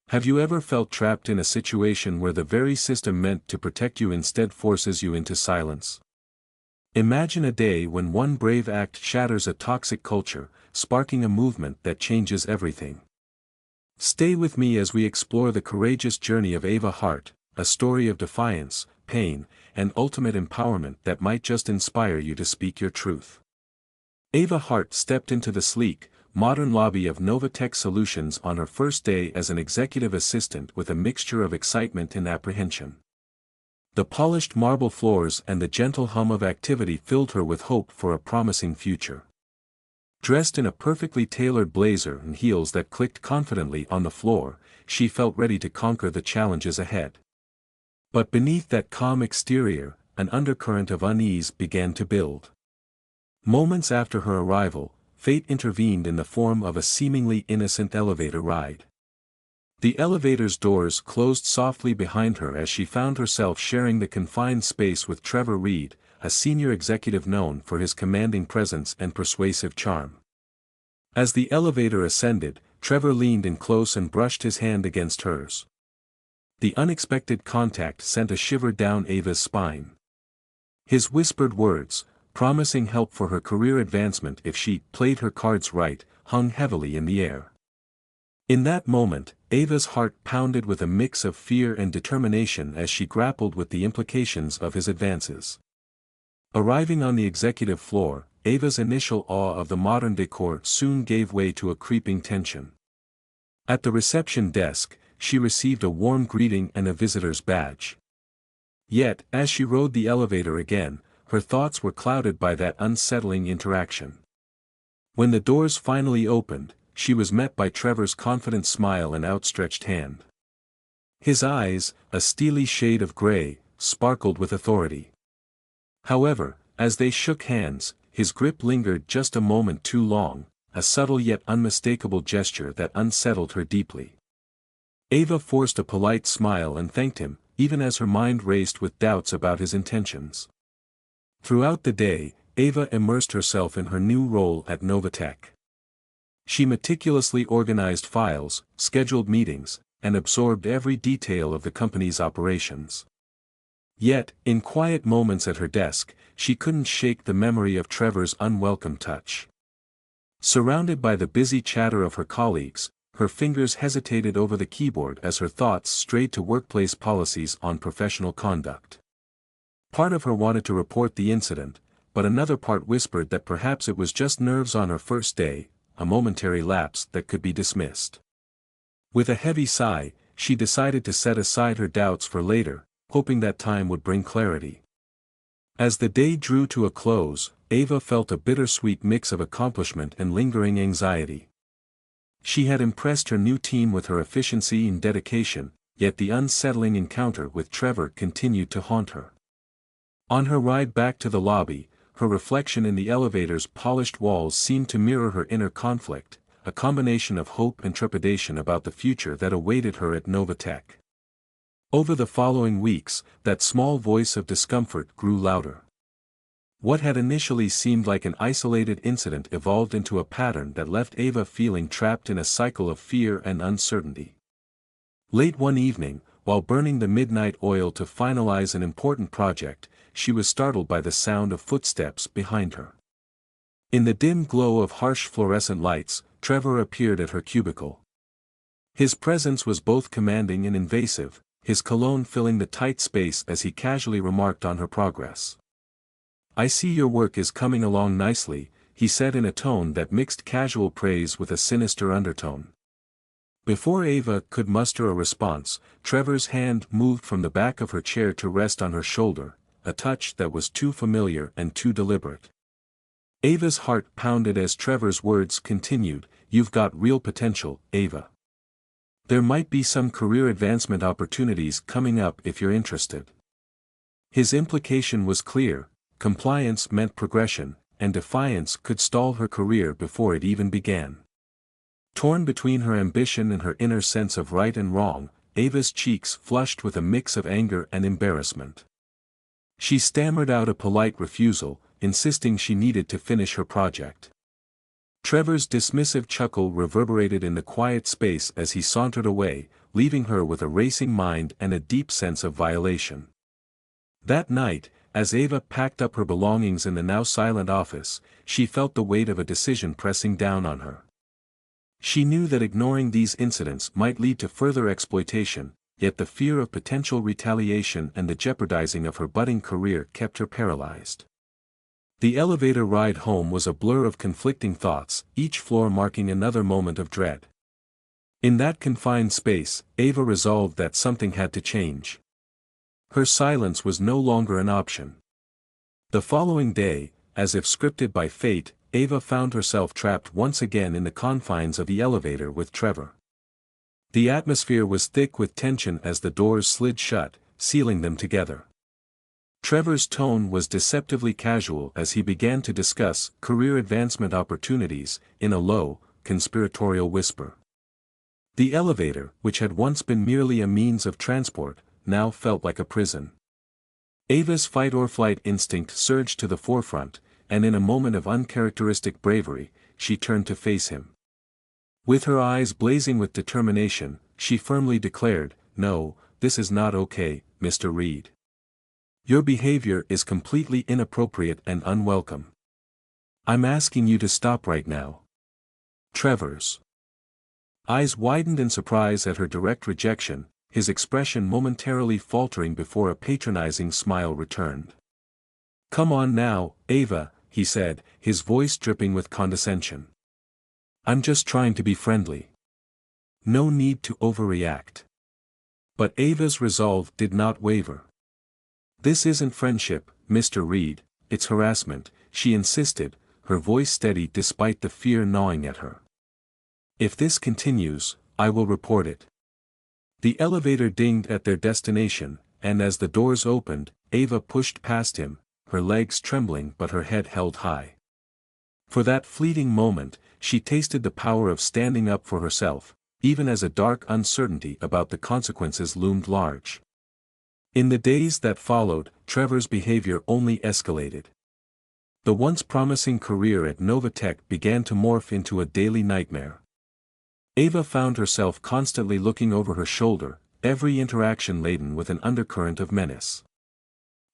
Have you ever felt trapped in a situation where the very system meant to protect you instead forces you into silence? Imagine a day when one brave act shatters a toxic culture, sparking a movement that changes everything. Stay with me as we explore the courageous journey of Ava Hart, a story of defiance, pain, and ultimate empowerment that might just inspire you to speak your truth. Ava Hart stepped into the sleek, modern lobby of Novatech Solutions on her first day as an executive assistant with a mixture of excitement and apprehension. The polished marble floors and the gentle hum of activity filled her with hope for a promising future. Dressed in a perfectly tailored blazer and heels that clicked confidently on the floor, she felt ready to conquer the challenges ahead. But beneath that calm exterior, an undercurrent of unease began to build. Moments after her arrival, fate intervened in the form of a seemingly innocent elevator ride. The elevator's doors closed softly behind her as she found herself sharing the confined space with Trevor Reed, a senior executive known for his commanding presence and persuasive charm. As the elevator ascended, Trevor leaned in close and brushed his hand against hers. The unexpected contact sent a shiver down Ava's spine. His whispered words, promising help for her career advancement if she played her cards right, hung heavily in the air. In that moment, Ava's heart pounded with a mix of fear and determination as she grappled with the implications of his advances. Arriving on the executive floor, Ava's initial awe of the modern decor soon gave way to a creeping tension. At the reception desk, she received a warm greeting and a visitor's badge. Yet, as she rode the elevator again, her thoughts were clouded by that unsettling interaction. When the doors finally opened, she was met by Trevor's confident smile and outstretched hand. His eyes, a steely shade of gray, sparkled with authority. However, as they shook hands, his grip lingered just a moment too long, a subtle yet unmistakable gesture that unsettled her deeply. Ava forced a polite smile and thanked him, even as her mind raced with doubts about his intentions. Throughout the day, Ava immersed herself in her new role at Novatech. She meticulously organized files, scheduled meetings, and absorbed every detail of the company's operations. Yet, in quiet moments at her desk, she couldn't shake the memory of Trevor's unwelcome touch. Surrounded by the busy chatter of her colleagues, her fingers hesitated over the keyboard as her thoughts strayed to workplace policies on professional conduct. Part of her wanted to report the incident, but another part whispered that perhaps it was just nerves on her first day, a momentary lapse that could be dismissed. With a heavy sigh, she decided to set aside her doubts for later, hoping that time would bring clarity. As the day drew to a close, Ava felt a bittersweet mix of accomplishment and lingering anxiety. She had impressed her new team with her efficiency and dedication, yet the unsettling encounter with Trevor continued to haunt her. On her ride back to the lobby, her reflection in the elevator's polished walls seemed to mirror her inner conflict, a combination of hope and trepidation about the future that awaited her at Novatech. Over the following weeks, that small voice of discomfort grew louder. What had initially seemed like an isolated incident evolved into a pattern that left Ava feeling trapped in a cycle of fear and uncertainty. Late one evening, while burning the midnight oil to finalize an important project, she was startled by the sound of footsteps behind her. In the dim glow of harsh fluorescent lights, Trevor appeared at her cubicle. His presence was both commanding and invasive, his cologne filling the tight space as he casually remarked on her progress. "I see your work is coming along nicely," he said in a tone that mixed casual praise with a sinister undertone. Before Ava could muster a response, Trevor's hand moved from the back of her chair to rest on her shoulder, a touch that was too familiar and too deliberate. Ava's heart pounded as Trevor's words continued, "You've got real potential, Ava. There might be some career advancement opportunities coming up if you're interested." His implication was clear: compliance meant progression, and defiance could stall her career before it even began. Torn between her ambition and her inner sense of right and wrong, Ava's cheeks flushed with a mix of anger and embarrassment. She stammered out a polite refusal, insisting she needed to finish her project. Trevor's dismissive chuckle reverberated in the quiet space as he sauntered away, leaving her with a racing mind and a deep sense of violation. That night, as Ava packed up her belongings in the now silent office, she felt the weight of a decision pressing down on her. She knew that ignoring these incidents might lead to further exploitation, yet the fear of potential retaliation and the jeopardizing of her budding career kept her paralyzed. The elevator ride home was a blur of conflicting thoughts, each floor marking another moment of dread. In that confined space, Ava resolved that something had to change. Her silence was no longer an option. The following day, as if scripted by fate, Ava found herself trapped once again in the confines of the elevator with Trevor. The atmosphere was thick with tension as the doors slid shut, sealing them together. Trevor's tone was deceptively casual as he began to discuss career advancement opportunities, in a low, conspiratorial whisper. The elevator, which had once been merely a means of transport, now felt like a prison. Ava's fight-or-flight instinct surged to the forefront, and in a moment of uncharacteristic bravery, she turned to face him. With her eyes blazing with determination, she firmly declared, "No, this is not okay, Mr. Reed. Your behavior is completely inappropriate and unwelcome. I'm asking you to stop right now." Trevor's eyes widened in surprise at her direct rejection, his expression momentarily faltering before a patronizing smile returned. "Come on now, Ava," he said, his voice dripping with condescension. "I'm just trying to be friendly. No need to overreact." But Ava's resolve did not waver. "This isn't friendship, Mr. Reed, it's harassment," she insisted, her voice steady despite the fear gnawing at her. "If this continues, I will report it." The elevator dinged at their destination, and as the doors opened, Ava pushed past him, her legs trembling but her head held high. For that fleeting moment, she tasted the power of standing up for herself, even as a dark uncertainty about the consequences loomed large. In the days that followed, Trevor's behavior only escalated. The once promising career at Novatech began to morph into a daily nightmare. Ava found herself constantly looking over her shoulder, every interaction laden with an undercurrent of menace.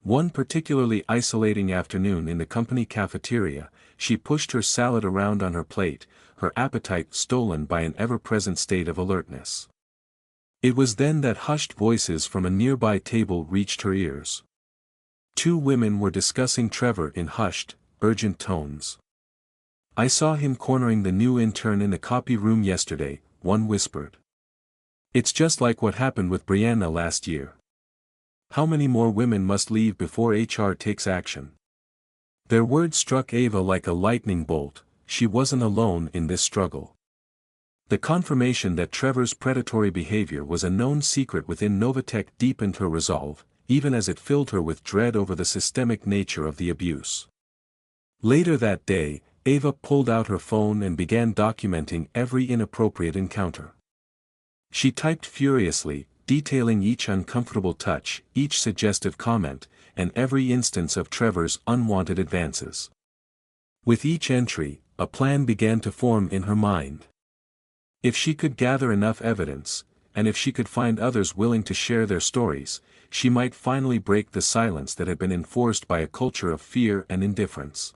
One particularly isolating afternoon in the company cafeteria, she pushed her salad around on her plate, her appetite stolen by an ever-present state of alertness. It was then that hushed voices from a nearby table reached her ears. Two women were discussing Trevor in hushed, urgent tones. "I saw him cornering the new intern in the copy room yesterday," one whispered. "It's just like what happened with Brianna last year. How many more women must leave before HR takes action?" Their words struck Ava like a lightning bolt. She wasn't alone in this struggle. The confirmation that Trevor's predatory behavior was a known secret within Novatech deepened her resolve, even as it filled her with dread over the systemic nature of the abuse. Later that day, Ava pulled out her phone and began documenting every inappropriate encounter. She typed furiously, detailing each uncomfortable touch, each suggestive comment, and every instance of Trevor's unwanted advances. With each entry, a plan began to form in her mind. If she could gather enough evidence, and if she could find others willing to share their stories, she might finally break the silence that had been enforced by a culture of fear and indifference.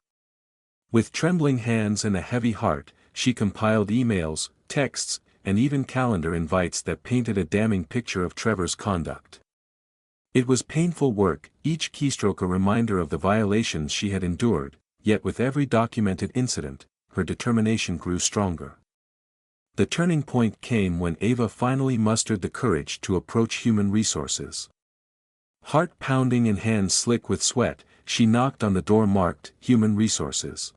With trembling hands and a heavy heart, she compiled emails, texts, and even calendar invites that painted a damning picture of Trevor's conduct. It was painful work, each keystroke a reminder of the violations she had endured, yet with every documented incident, her determination grew stronger. The turning point came when Ava finally mustered the courage to approach human resources. Heart pounding and hands slick with sweat, she knocked on the door marked Human Resources.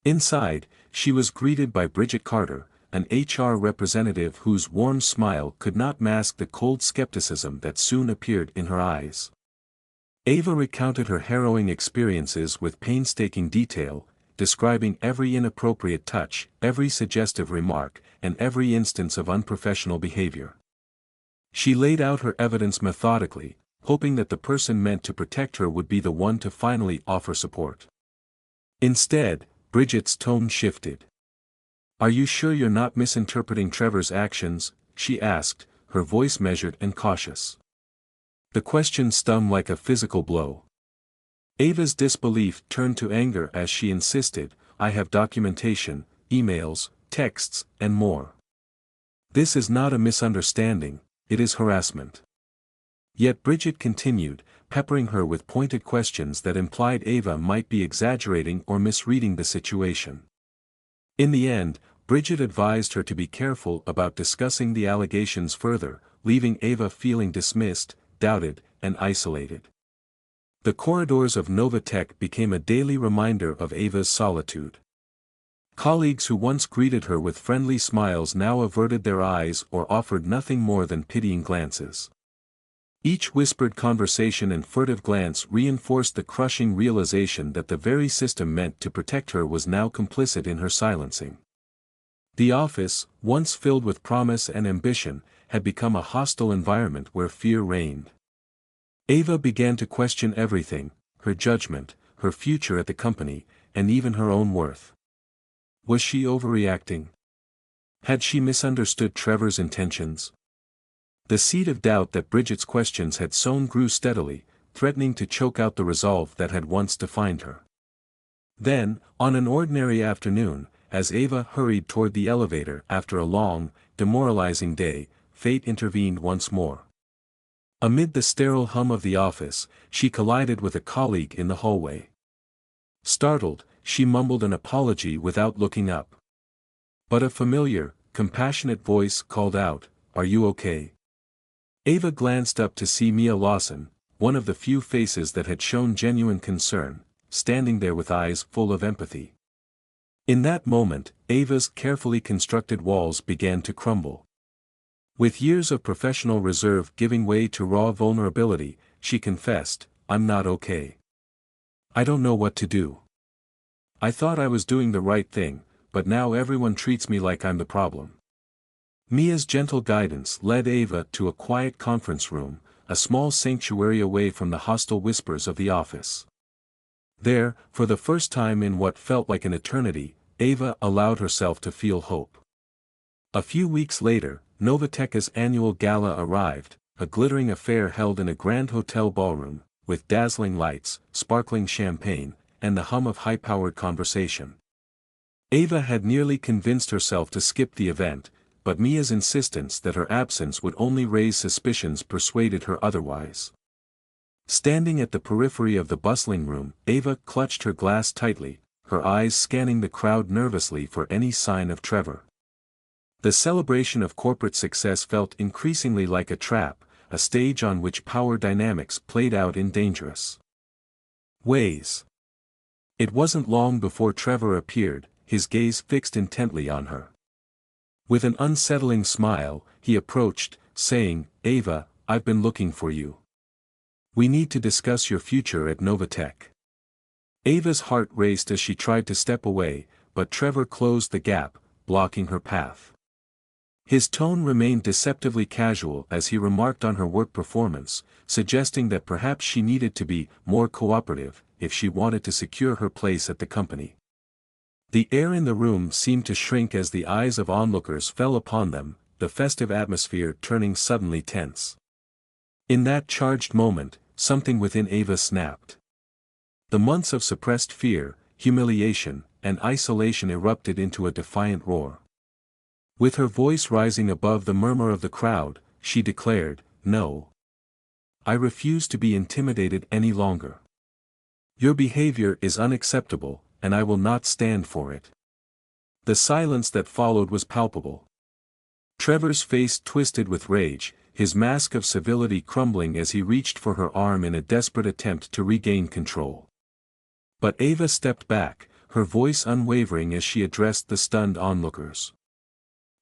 Inside, she was greeted by Bridget Carter, an HR representative whose warm smile could not mask the cold skepticism that soon appeared in her eyes. Ava recounted her harrowing experiences with painstaking detail, describing every inappropriate touch, every suggestive remark, and every instance of unprofessional behavior. She laid out her evidence methodically, hoping that the person meant to protect her would be the one to finally offer support. Instead, Bridget's tone shifted. Are you sure you're not misinterpreting Trevor's actions? She asked, her voice measured and cautious. The question stung like a physical blow. Ava's disbelief turned to anger as she insisted, I have documentation, emails, texts, and more. This is not a misunderstanding, it is harassment. Yet Bridget continued, peppering her with pointed questions that implied Ava might be exaggerating or misreading the situation. In the end, Bridget advised her to be careful about discussing the allegations further, leaving Ava feeling dismissed, doubted, and isolated. The corridors of Novatech became a daily reminder of Ava's solitude. Colleagues who once greeted her with friendly smiles now averted their eyes or offered nothing more than pitying glances. Each whispered conversation and furtive glance reinforced the crushing realization that the very system meant to protect her was now complicit in her silencing. The office, once filled with promise and ambition, had become a hostile environment where fear reigned. Ava began to question everything, her judgment, her future at the company, and even her own worth. Was she overreacting? Had she misunderstood Trevor's intentions? The seed of doubt that Bridget's questions had sown grew steadily, threatening to choke out the resolve that had once defined her. Then, on an ordinary afternoon, as Ava hurried toward the elevator after a long, demoralizing day, fate intervened once more. Amid the sterile hum of the office, she collided with a colleague in the hallway. Startled, she mumbled an apology without looking up. But a familiar, compassionate voice called out, "Are you okay?" Ava glanced up to see Mia Lawson, one of the few faces that had shown genuine concern, standing there with eyes full of empathy. In that moment, Ava's carefully constructed walls began to crumble. With years of professional reserve giving way to raw vulnerability, she confessed, "I'm not okay. I don't know what to do. I thought I was doing the right thing, but now everyone treats me like I'm the problem." Mia's gentle guidance led Ava to a quiet conference room, a small sanctuary away from the hostile whispers of the office. There, for the first time in what felt like an eternity, Ava allowed herself to feel hope. A few weeks later, Novatech's annual gala arrived, a glittering affair held in a grand hotel ballroom, with dazzling lights, sparkling champagne, and the hum of high-powered conversation. Ava had nearly convinced herself to skip the event, but Mia's insistence that her absence would only raise suspicions persuaded her otherwise. Standing at the periphery of the bustling room, Ava clutched her glass tightly, her eyes scanning the crowd nervously for any sign of Trevor. The celebration of corporate success felt increasingly like a trap, a stage on which power dynamics played out in dangerous ways. It wasn't long before Trevor appeared, his gaze fixed intently on her. With an unsettling smile, he approached, saying, "Ava, I've been looking for you. We need to discuss your future at Novatech." Ava's heart raced as she tried to step away, but Trevor closed the gap, blocking her path. His tone remained deceptively casual as he remarked on her work performance, suggesting that perhaps she needed to be more cooperative if she wanted to secure her place at the company. The air in the room seemed to shrink as the eyes of onlookers fell upon them, the festive atmosphere turning suddenly tense. In that charged moment, something within Ava snapped. The months of suppressed fear, humiliation, and isolation erupted into a defiant roar. With her voice rising above the murmur of the crowd, she declared, "No. I refuse to be intimidated any longer. Your behavior is unacceptable, and I will not stand for it." The silence that followed was palpable. Trevor's face twisted with rage, his mask of civility crumbling as he reached for her arm in a desperate attempt to regain control. But Ava stepped back, her voice unwavering as she addressed the stunned onlookers.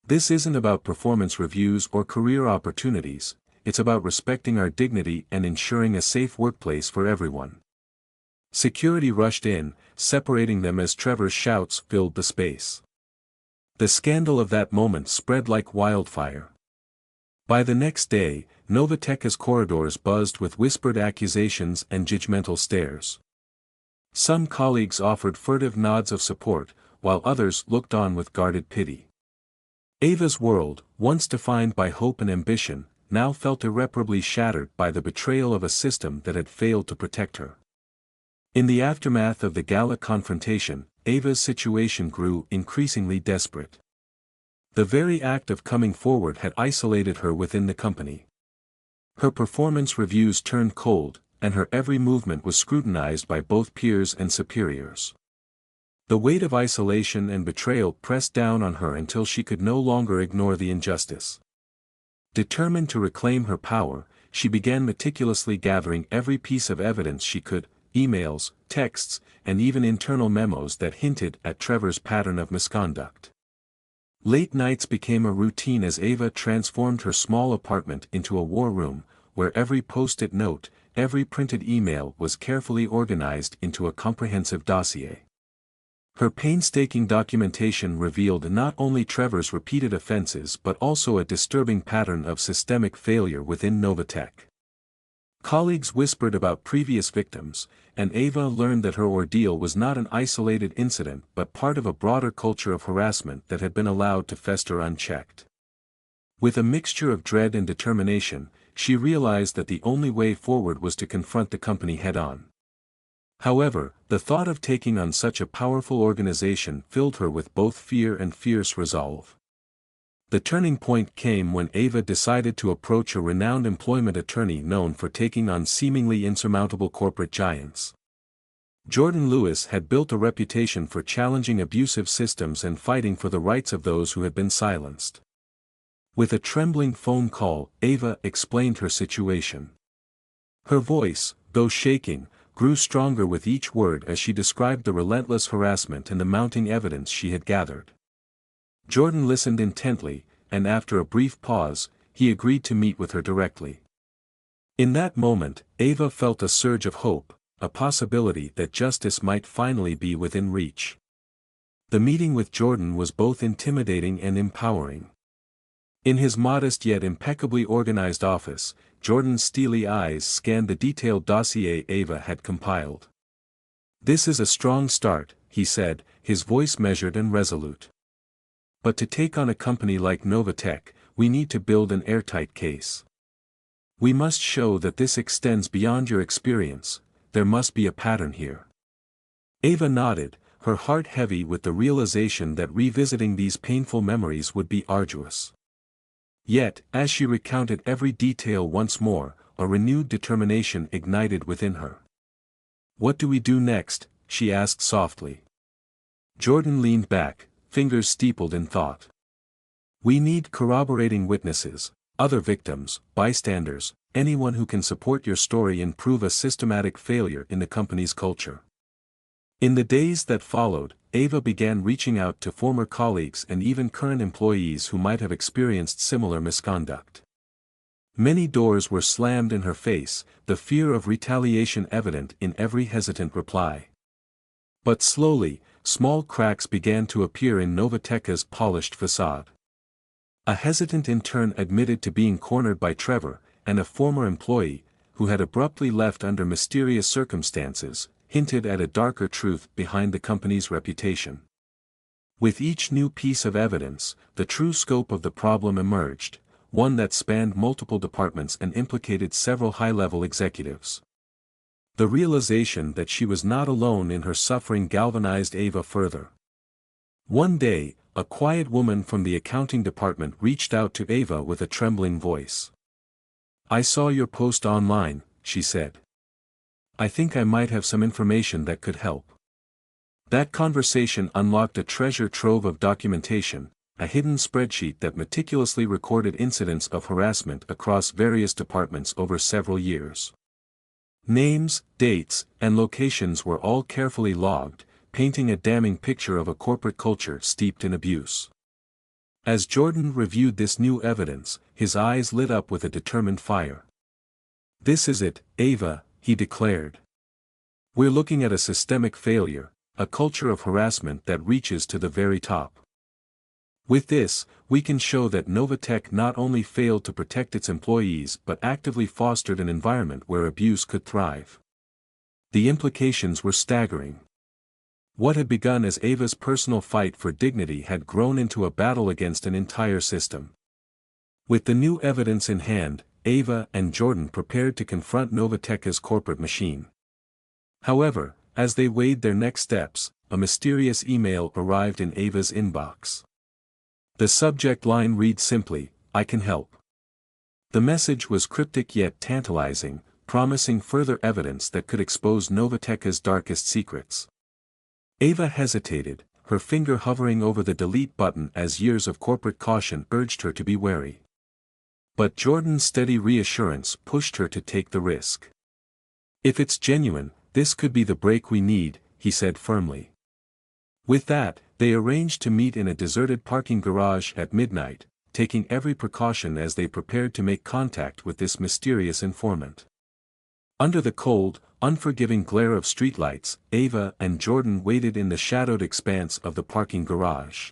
"This isn't about performance reviews or career opportunities, it's about respecting our dignity and ensuring a safe workplace for everyone." Security rushed in, separating them as Trevor's shouts filled the space. The scandal of that moment spread like wildfire. By the next day, Novatech's corridors buzzed with whispered accusations and judgmental stares. Some colleagues offered furtive nods of support, while others looked on with guarded pity. Ava's world, once defined by hope and ambition, now felt irreparably shattered by the betrayal of a system that had failed to protect her. In the aftermath of the gala confrontation, Ava's situation grew increasingly desperate. The very act of coming forward had isolated her within the company. Her performance reviews turned cold, and her every movement was scrutinized by both peers and superiors. The weight of isolation and betrayal pressed down on her until she could no longer ignore the injustice. Determined to reclaim her power, she began meticulously gathering every piece of evidence she could, emails, texts, and even internal memos that hinted at Trevor's pattern of misconduct. Late nights became a routine as Ava transformed her small apartment into a war room, where every post-it note, every printed email was carefully organized into a comprehensive dossier. Her painstaking documentation revealed not only Trevor's repeated offenses but also a disturbing pattern of systemic failure within Novatech. Colleagues whispered about previous victims, and Ava learned that her ordeal was not an isolated incident but part of a broader culture of harassment that had been allowed to fester unchecked. With a mixture of dread and determination, she realized that the only way forward was to confront the company head-on. However, the thought of taking on such a powerful organization filled her with both fear and fierce resolve. The turning point came when Ava decided to approach a renowned employment attorney known for taking on seemingly insurmountable corporate giants. Jordan Lewis had built a reputation for challenging abusive systems and fighting for the rights of those who had been silenced. With a trembling phone call, Ava explained her situation. Her voice, though shaking, grew stronger with each word as she described the relentless harassment and the mounting evidence she had gathered. Jordan listened intently, and after a brief pause, he agreed to meet with her directly. In that moment, Ava felt a surge of hope, a possibility that justice might finally be within reach. The meeting with Jordan was both intimidating and empowering. In his modest yet impeccably organized office, Jordan's steely eyes scanned the detailed dossier Ava had compiled. "This is a strong start," he said, his voice measured and resolute. "But to take on a company like Novatech, we need to build an airtight case. We must show that this extends beyond your experience. There must be a pattern here." Ava nodded, her heart heavy with the realization that revisiting these painful memories would be arduous. Yet, as she recounted every detail once more, a renewed determination ignited within her. "What do we do next?" she asked softly. Jordan leaned back, fingers steepled in thought. "We need corroborating witnesses, other victims, bystanders, anyone who can support your story and prove a systematic failure in the company's culture." In the days that followed, Ava began reaching out to former colleagues and even current employees who might have experienced similar misconduct. Many doors were slammed in her face, the fear of retaliation evident in every hesitant reply. But slowly, small cracks began to appear in Novatech's polished facade. A hesitant intern admitted to being cornered by Trevor, and a former employee, who had abruptly left under mysterious circumstances, hinted at a darker truth behind the company's reputation. With each new piece of evidence, the true scope of the problem emerged, one that spanned multiple departments and implicated several high-level executives. The realization that she was not alone in her suffering galvanized Ava further. One day, a quiet woman from the accounting department reached out to Ava with a trembling voice. "I saw your post online," she said. "I think I might have some information that could help." That conversation unlocked a treasure trove of documentation, a hidden spreadsheet that meticulously recorded incidents of harassment across various departments over several years. Names, dates, and locations were all carefully logged, painting a damning picture of a corporate culture steeped in abuse. As Jordan reviewed this new evidence, his eyes lit up with a determined fire. "This is it, Ava," he declared. "We're looking at a systemic failure, a culture of harassment that reaches to the very top. With this, we can show that Novatech not only failed to protect its employees but actively fostered an environment where abuse could thrive." The implications were staggering. What had begun as Ava's personal fight for dignity had grown into a battle against an entire system. With the new evidence in hand, Ava and Jordan prepared to confront Novatekka's corporate machine. However, as they weighed their next steps, a mysterious email arrived in Ava's inbox. The subject line read simply, "I can help." The message was cryptic yet tantalizing, promising further evidence that could expose Novatekka's darkest secrets. Ava hesitated, her finger hovering over the delete button as years of corporate caution urged her to be wary. But Jordan's steady reassurance pushed her to take the risk. "If it's genuine, this could be the break we need," he said firmly. With that, they arranged to meet in a deserted parking garage at midnight, taking every precaution as they prepared to make contact with this mysterious informant. Under the cold, unforgiving glare of streetlights, Ava and Jordan waited in the shadowed expanse of the parking garage.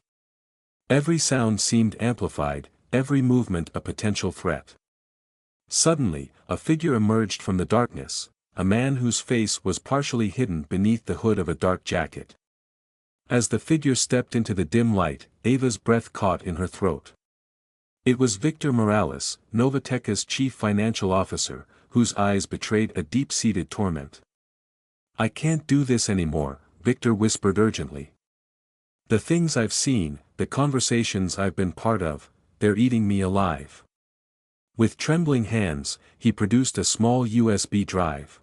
Every sound seemed amplified, every movement a potential threat. Suddenly, a figure emerged from the darkness, a man whose face was partially hidden beneath the hood of a dark jacket. As the figure stepped into the dim light, Ava's breath caught in her throat. It was Victor Morales, Novatekka's chief financial officer, whose eyes betrayed a deep-seated torment. "I can't do this anymore," Victor whispered urgently. "The things I've seen, the conversations I've been part of, they're eating me alive." With trembling hands, he produced a small USB drive.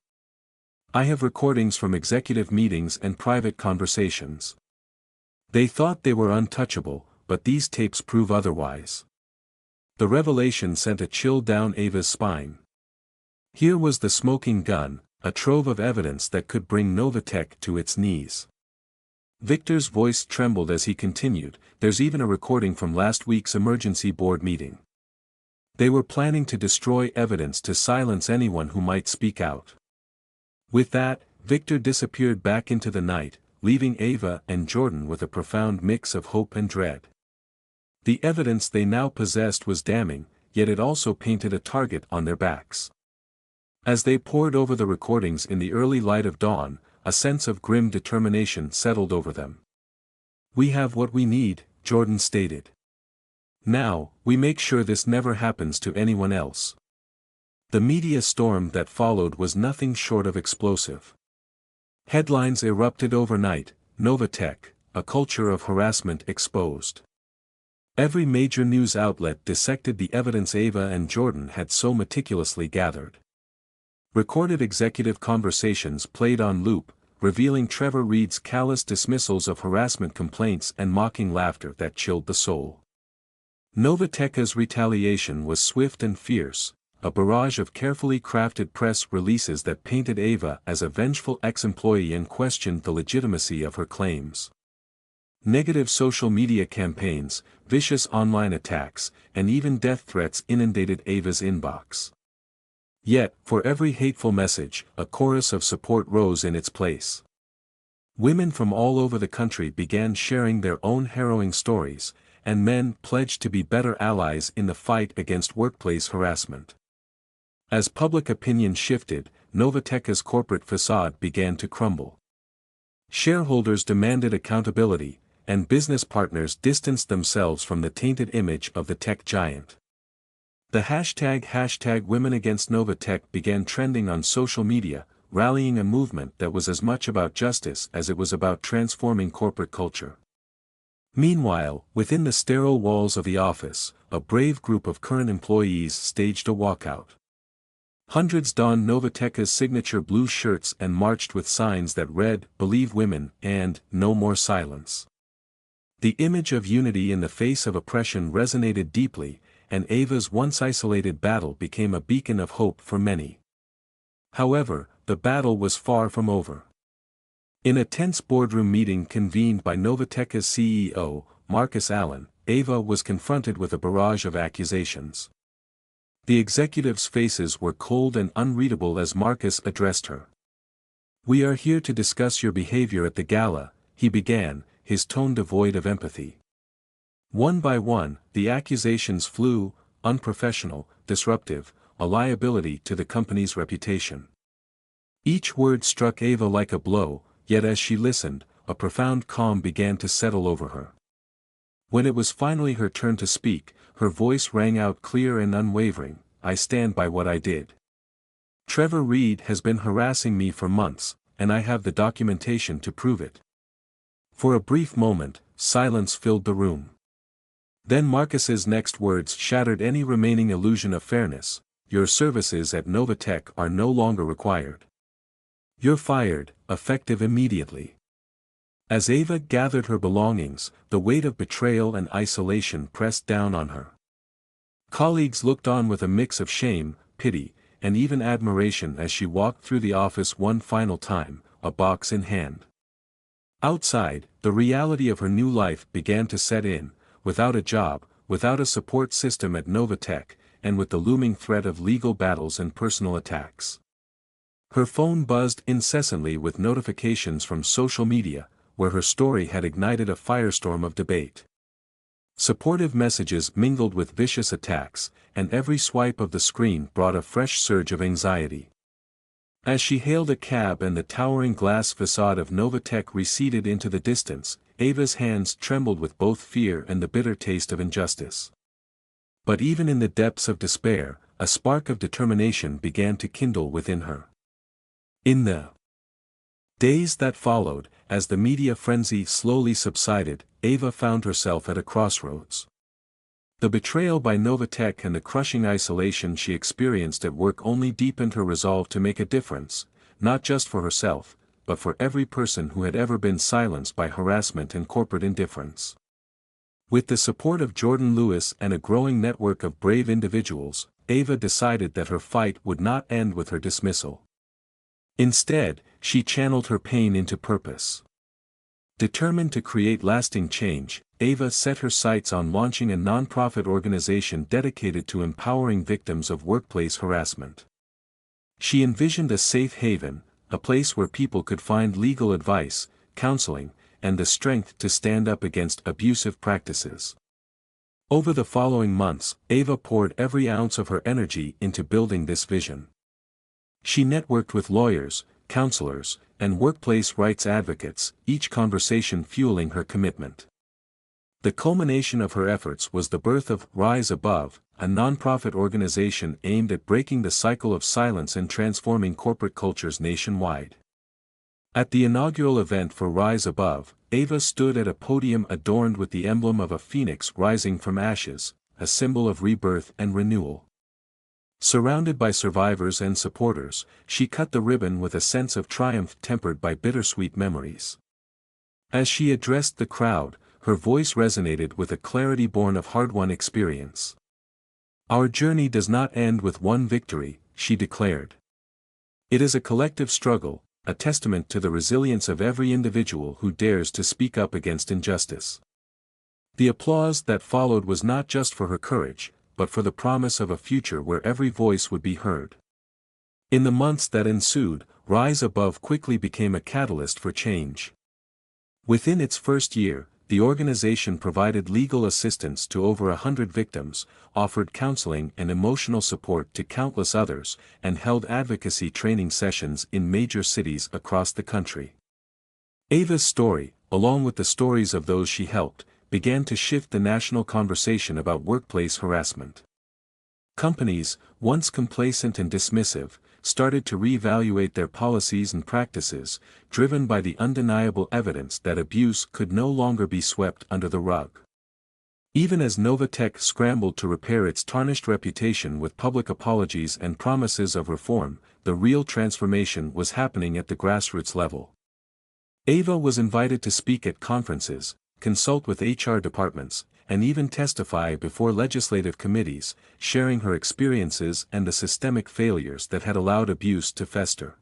"I have recordings from executive meetings and private conversations. They thought they were untouchable, but these tapes prove otherwise." The revelation sent a chill down Ava's spine. Here was the smoking gun, a trove of evidence that could bring Novatek to its knees. Victor's voice trembled as he continued, "There's even a recording from last week's emergency board meeting. They were planning to destroy evidence to silence anyone who might speak out." With that, Victor disappeared back into the night, leaving Ava and Jordan with a profound mix of hope and dread. The evidence they now possessed was damning, yet it also painted a target on their backs. As they pored over the recordings in the early light of dawn, a sense of grim determination settled over them. "We have what we need," Jordan stated. "Now, we make sure this never happens to anyone else." The media storm that followed was nothing short of explosive. Headlines erupted overnight, "Novatek, a culture of harassment exposed." Every major news outlet dissected the evidence Ava and Jordan had so meticulously gathered. Recorded executive conversations played on loop, revealing Trevor Reed's callous dismissals of harassment complaints and mocking laughter that chilled the soul. Novatekka's retaliation was swift and fierce, a barrage of carefully crafted press releases that painted Ava as a vengeful ex-employee and questioned the legitimacy of her claims. Negative social media campaigns, vicious online attacks, and even death threats inundated Ava's inbox. Yet, for every hateful message, a chorus of support rose in its place. Women from all over the country began sharing their own harrowing stories, and men pledged to be better allies in the fight against workplace harassment. As public opinion shifted, Novatekka's corporate facade began to crumble. Shareholders demanded accountability, and business partners distanced themselves from the tainted image of the tech giant. The hashtag Women Against Novatek began trending on social media, rallying a movement that was as much about justice as it was about transforming corporate culture. Meanwhile, within the sterile walls of the office, a brave group of current employees staged a walkout. Hundreds donned Novatekka's signature blue shirts and marched with signs that read, "Believe Women," and "No More Silence." The image of unity in the face of oppression resonated deeply, and Ava's once isolated battle became a beacon of hope for many. However, the battle was far from over. In a tense boardroom meeting convened by Novatekka's CEO, Marcus Allen, Ava was confronted with a barrage of accusations. The executives' faces were cold and unreadable as Marcus addressed her. "We are here to discuss your behavior at the gala," he began, his tone devoid of empathy. One by one, the accusations flew: unprofessional, disruptive, a liability to the company's reputation. Each word struck Ava like a blow, yet as she listened, a profound calm began to settle over her. When it was finally her turn to speak, her voice rang out clear and unwavering, "I stand by what I did. Trevor Reed has been harassing me for months, and I have the documentation to prove it." For a brief moment, silence filled the room. Then Marcus's next words shattered any remaining illusion of fairness: "Your services at Novatech are no longer required. You're fired, effective immediately." As Ava gathered her belongings, the weight of betrayal and isolation pressed down on her. Colleagues looked on with a mix of shame, pity, and even admiration as she walked through the office one final time, a box in hand. Outside, the reality of her new life began to set in, without a job, without a support system at Novatech, and with the looming threat of legal battles and personal attacks. Her phone buzzed incessantly with notifications from social media, where her story had ignited a firestorm of debate. Supportive messages mingled with vicious attacks, and every swipe of the screen brought a fresh surge of anxiety. As she hailed a cab and the towering glass facade of Novatech receded into the distance, Ava's hands trembled with both fear and the bitter taste of injustice. But even in the depths of despair, a spark of determination began to kindle within her. In the days that followed, as the media frenzy slowly subsided, Ava found herself at a crossroads. The betrayal by Novatech and the crushing isolation she experienced at work only deepened her resolve to make a difference, not just for herself, but for every person who had ever been silenced by harassment and corporate indifference. With the support of Jordan Lewis and a growing network of brave individuals, Ava decided that her fight would not end with her dismissal. Instead, she channeled her pain into purpose. Determined to create lasting change, Ava set her sights on launching a nonprofit organization dedicated to empowering victims of workplace harassment. She envisioned a safe haven, a place where people could find legal advice, counseling, and the strength to stand up against abusive practices. Over the following months, Ava poured every ounce of her energy into building this vision. She networked with lawyers, counselors, and workplace rights advocates, each conversation fueling her commitment. The culmination of her efforts was the birth of Rise Above, a nonprofit organization aimed at breaking the cycle of silence and transforming corporate cultures nationwide. At the inaugural event for Rise Above, Ava stood at a podium adorned with the emblem of a phoenix rising from ashes, a symbol of rebirth and renewal. Surrounded by survivors and supporters, she cut the ribbon with a sense of triumph tempered by bittersweet memories. As she addressed the crowd, her voice resonated with a clarity born of hard-won experience. "Our journey does not end with one victory," she declared. "It is a collective struggle, a testament to the resilience of every individual who dares to speak up against injustice." The applause that followed was not just for her courage, but for the promise of a future where every voice would be heard. In the months that ensued, Rise Above quickly became a catalyst for change. Within its first year, the organization provided legal assistance to over 100 victims, offered counseling and emotional support to countless others, and held advocacy training sessions in major cities across the country. Ava's story, along with the stories of those she helped, began to shift the national conversation about workplace harassment. Companies, once complacent and dismissive, started to reevaluate their policies and practices, driven by the undeniable evidence that abuse could no longer be swept under the rug. Even as Novatech scrambled to repair its tarnished reputation with public apologies and promises of reform, the real transformation was happening at the grassroots level. Ava was invited to speak at conferences, consult with HR departments, and even testify before legislative committees, sharing her experiences and the systemic failures that had allowed abuse to fester.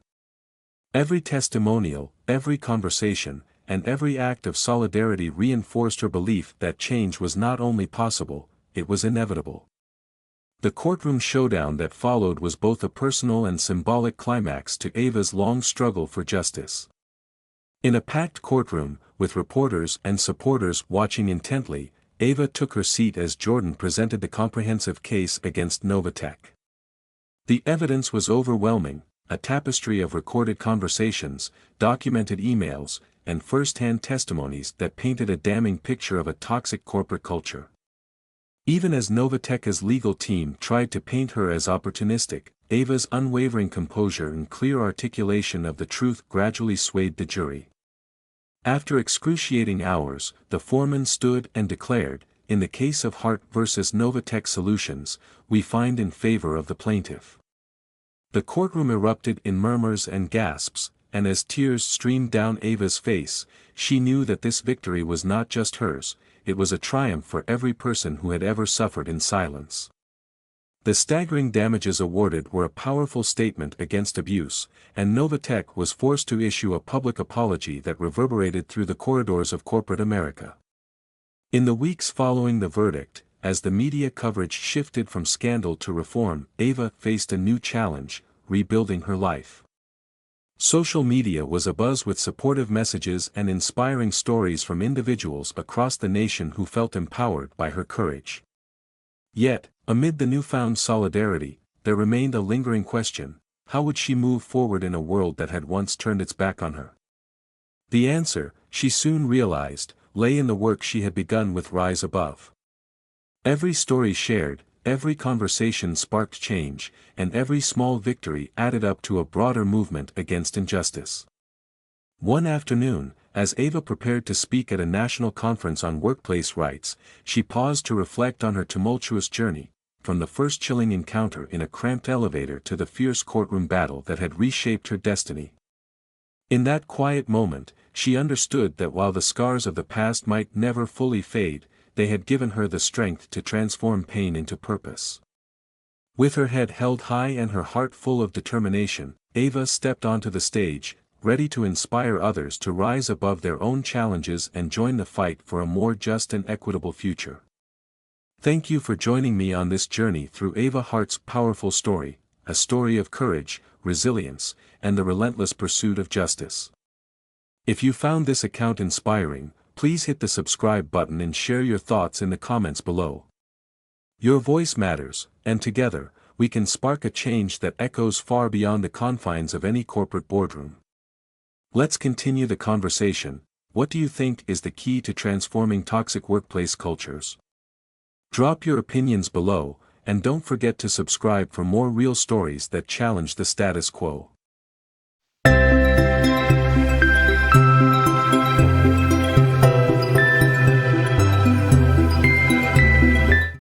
Every testimonial, every conversation, and every act of solidarity reinforced her belief that change was not only possible, it was inevitable. The courtroom showdown that followed was both a personal and symbolic climax to Ava's long struggle for justice. In a packed courtroom, with reporters and supporters watching intently, Ava took her seat as Jordan presented the comprehensive case against Novatech. The evidence was overwhelming, a tapestry of recorded conversations, documented emails, and first-hand testimonies that painted a damning picture of a toxic corporate culture. Even as Novatek's legal team tried to paint her as opportunistic, Ava's unwavering composure and clear articulation of the truth gradually swayed the jury. After excruciating hours, the foreman stood and declared, "In the case of Hart versus Novatek Solutions, we find in favor of the plaintiff." The courtroom erupted in murmurs and gasps, and as tears streamed down Ava's face, she knew that this victory was not just hers, it was a triumph for every person who had ever suffered in silence. The staggering damages awarded were a powerful statement against abuse, and Novatek was forced to issue a public apology that reverberated through the corridors of corporate America. In the weeks following the verdict, as the media coverage shifted from scandal to reform, Ava faced a new challenge: rebuilding her life. Social media was abuzz with supportive messages and inspiring stories from individuals across the nation who felt empowered by her courage. Yet, amid the newfound solidarity, there remained a lingering question: how would she move forward in a world that had once turned its back on her? The answer, she soon realized, lay in the work she had begun with Rise Above. Every story shared, every conversation sparked change, and every small victory added up to a broader movement against injustice. One afternoon, as Ava prepared to speak at a national conference on workplace rights, she paused to reflect on her tumultuous journey, from the first chilling encounter in a cramped elevator to the fierce courtroom battle that had reshaped her destiny. In that quiet moment, she understood that while the scars of the past might never fully fade, they had given her the strength to transform pain into purpose. With her head held high and her heart full of determination, Ava stepped onto the stage, ready to inspire others to rise above their own challenges and join the fight for a more just and equitable future. Thank you for joining me on this journey through Ava Hart's powerful story, a story of courage, resilience, and the relentless pursuit of justice. If you found this account inspiring, please hit the subscribe button and share your thoughts in the comments below. Your voice matters, and together, we can spark a change that echoes far beyond the confines of any corporate boardroom. Let's continue the conversation. What do you think is the key to transforming toxic workplace cultures? Drop your opinions below, and don't forget to subscribe for more real stories that challenge the status quo.